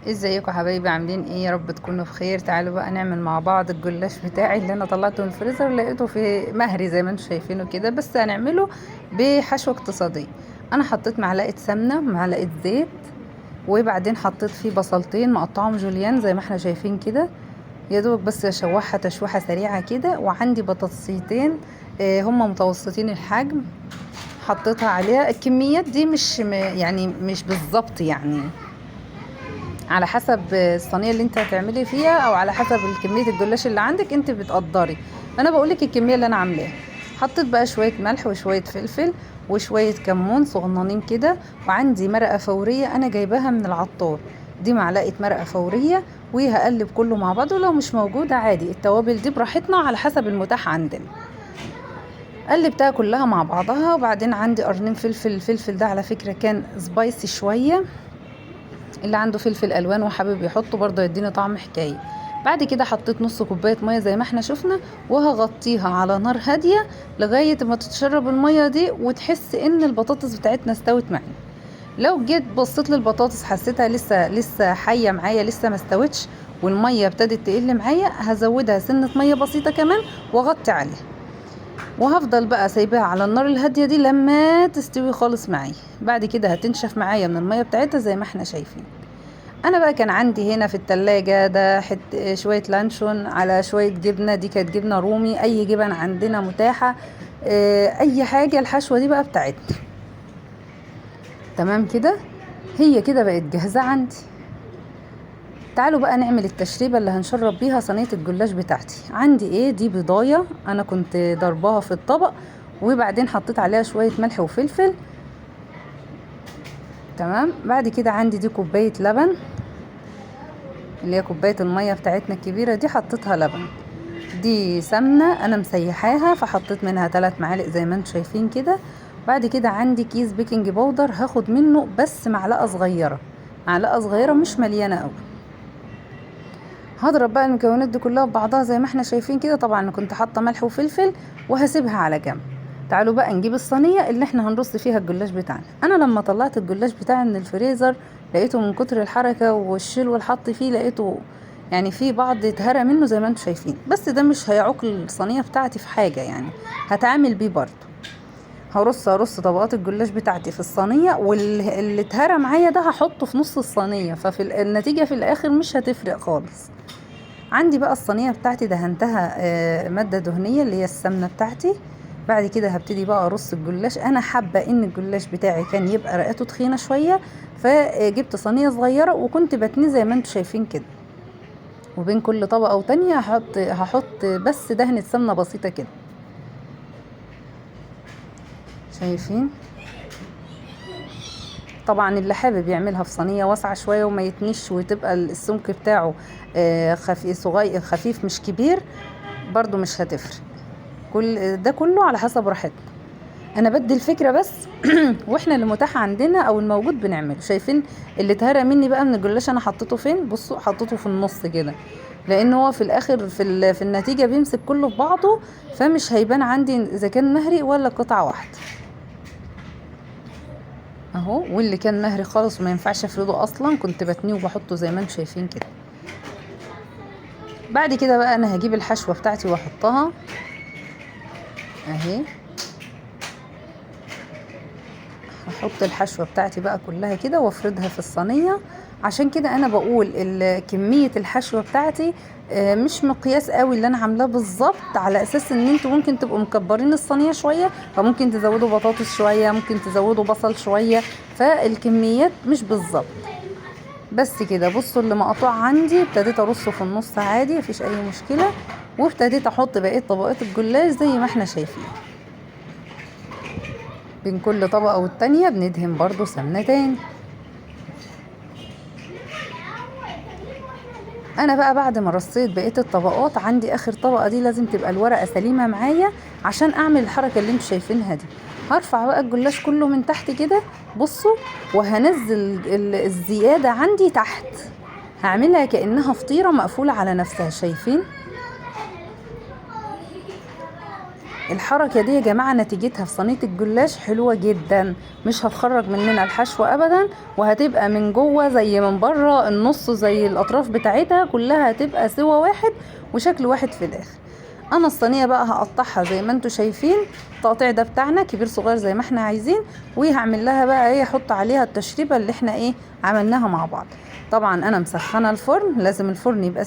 ازيكم يا حبايبي؟ عاملين ايه؟ يا رب تكونوا بخير. تعالوا بقى نعمل مع بعض الجلاش بتاعي اللي انا طلعته من الفريزر، لقيته في مهري زي ما انتم شايفينه كده، بس هنعمله بحشوه اقتصاديه. انا حطيت معلقه سمنه، معلقه زيت، وبعدين حطيت فيه بصلتين مقطعهم جوليان زي ما احنا شايفين كده، يا دوبك بس اشوحها تشويحه سريعه كده. وعندي بطاطسيتين هما متوسطين الحجم، حطيتها عليها. الكميات دي يعني مش بالظبط، يعني على حسب الصينيه اللي انت هتعملي فيها، او على حسب كميه الجلاش اللي عندك انت بتقدري. انا بقولك الكميه اللي انا عاملاها. حطيت بقى شويه ملح وشويه فلفل وشويه كمون صغننين كده، وعندي مرقه فوريه انا جايباها من العطار، دي معلقه مرقه فوريه. وهقلب كله مع بعضه، لو مش موجوده عادي التوابل دي براحتنا على حسب المتاح عندنا. قلبتها كلها مع بعضها، وبعدين عندي قرنين فلفل. الفلفل ده على فكره كان سبايسي شويه، اللي عنده فلفل الوان وحابب يحطه برضه يديني طعم حكايه. بعد كده حطيت نص كوبايه ميه زي ما احنا شفنا، وهغطيها على نار هاديه لغايه ما تتشرب الميه دي وتحس ان البطاطس بتاعتنا استوت معانا. لو جيت بصيت للبطاطس حسيتها لسه حيه معايا، لسه ما استوتش والميه ابتدت تقل معايا، هزودها سنه ميه بسيطه كمان واغطي عليها، وهفضل بقى سايباها على النار الهاديه دي لما تستوي خالص معايا. بعد كده هتنشف معايا من الميه بتاعتها زي ما احنا شايفين. انا بقى كان عندي هنا في التلاجة ده شوية لانشون على شوية جبنة، دي كانت جبنة رومي، اي جبن عندنا متاحة. اي حاجة. الحشوة دي بقى بتاعتنا تمام كده، هي كده بقت جاهزة عندي. تعالوا بقى نعمل التشريبة اللي هنشرب بيها صينية الجلاش بتاعتي. عندي ايه؟ دي بيضاية انا كنت ضرباها في الطبق، وبعدين حطيت عليها شوية ملح وفلفل. تمام. بعد كده عندي دي كوباية لبن، اللي هي كوباية المية بتاعتنا الكبيرة دي حطيتها لبن. دي سمنة انا مسيحاها فحطيت منها 3 معالق زي ما انتم شايفين كده. بعد كده عندي كيس بيكنج باودر، هاخد منه بس معلقة صغيرة، معلقة صغيرة مش مليانة قوي. هضرب بقى المكونات دي كلها ببعضها زي ما احنا شايفين كده. طبعا انا كنت حاطة ملح وفلفل وهسيبها على جنب. تعالوا بقى نجيب الصينية اللي احنا هنرص فيها الجلاش بتاعنا. انا لما طلعت الجلاش بتاعي من الفريزر لقيته من كتر الحركة والشيل والحط فيه، لقيته يعني في بعض اتهرى منه زي ما انتم شايفين، بس ده مش هيعوق الصينية بتاعتي في حاجة، يعني هتعامل بيه برضو. هرص طبقات الجلاش بتاعتي في الصينية، واللي اتهرى معايا ده هحطه في نص الصينية، ففي النتيجة في الاخر مش هتفرق خالص. عندي بقى الصينية بتاعتي دهنتها مادة دهنية اللي هي السمنة بتاعتي. بعد كده هبتدي بقى ارص الجلاش. انا حابة ان الجلاش بتاعي كان يبقى رقته تخينة شوية، فجبت صينية صغيرة وكنت بتنيه زي ما انتم شايفين كده، وبين كل طبقة وتانية هحط بس دهنة سمنة بسيطة كده. شايفين؟ طبعا اللي حابب يعملها في صينية واسعة شوية وما يتنش وتبقى السمك بتاعه خفيف صغير، خفيف مش كبير، برضو مش هتفرق. كل ده كله على حسب راحتنا. انا بدي الفكرة بس واحنا اللي متاح عندنا او الموجود بنعمله. شايفين اللي اتهرى مني بقى من الجلاش انا حطيته فين؟ بصوا، حطيته في النص كده، لان هو في الاخر في النتيجة بيمسك كله في بعضه، فمش هيبان عندي اذا كان مهري ولا قطعة واحدة اهو. واللي كان مهري خالص وما ينفعش افرده اصلا كنت بتنيه وبحطه زي ما انتم شايفين كده. بعد كده بقى انا هجيب الحشوة بتاعتي واحطها اهي. هحط الحشوة بتاعتي بقى كلها كده وافردها في الصينية. عشان كده انا بقول كمية الحشوة بتاعتي مش مقياس قوي اللي انا عاملاه بالظبط، على اساس ان انتوا ممكن تبقوا مكبرين الصينية شوية، فممكن تزودوا بطاطس شوية، ممكن تزودوا بصل شوية، فالكميات مش بالظبط. بس كده. بصوا اللي مقطوع عندي ابتديت ارصه في النص عادي مفيش اي مشكلة، وابتديت احط بقية طبقات الجلاش زي ما احنا شايفين. بين كل طبقة والتانية بندهن برضو سمنة تاني. انا بقى بعد ما رصيت بقية الطبقات، عندي اخر طبقة دي لازم تبقى الورقة سليمة معايا عشان اعمل الحركة اللي انتوا شايفينها دي. هرفع بقى الجلاش كله من تحت كده، بصوا، وهنزل الزيادة عندي تحت، هعملها كأنها فطيرة مقفولة على نفسها. شايفين؟ الحركة دي يا جماعة نتيجتها في صينية الجلاش حلوة جدا، مش هتخرج مننا الحشو ابدا، وهتبقى من جوه زي من بره، النص زي الاطراف بتاعتها كلها هتبقى سوا واحد وشكل واحد في الاخر. انا الصينية بقى هقطعها زي ما انتوا شايفين، التقطيع ده بتاعنا كبير صغير زي ما احنا عايزين، وهعمل لها بقى ايه، احط عليها التشريبة اللي احنا ايه عملناها مع بعض. طبعا انا مسخنة الفرن، لازم الفرن يبقى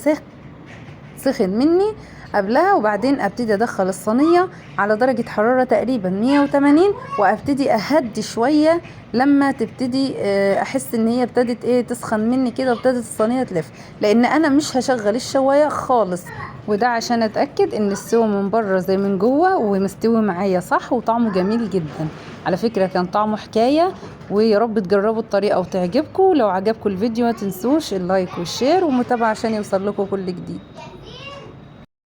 سخن مني قبلها، وبعدين ابتدي ادخل الصينية على درجة حرارة تقريبا 180، وابتدي اهدي شوية لما تبتدي احس ان هي ابتدت ايه تسخن مني كده، وابتدت الصينية تلف، لان انا مش هشغل الشواية خالص، وده عشان اتاكد ان السوا من بره زي من جوه ومستوي معايا صح، وطعمه جميل جدا. على فكرة كان طعمه حكاية، ويا رب تجربوا الطريقة وتعجبكم. لو عجبكم الفيديو ما تنسوش اللايك والشير والمتابعة عشان يوصل لكم كل جديد.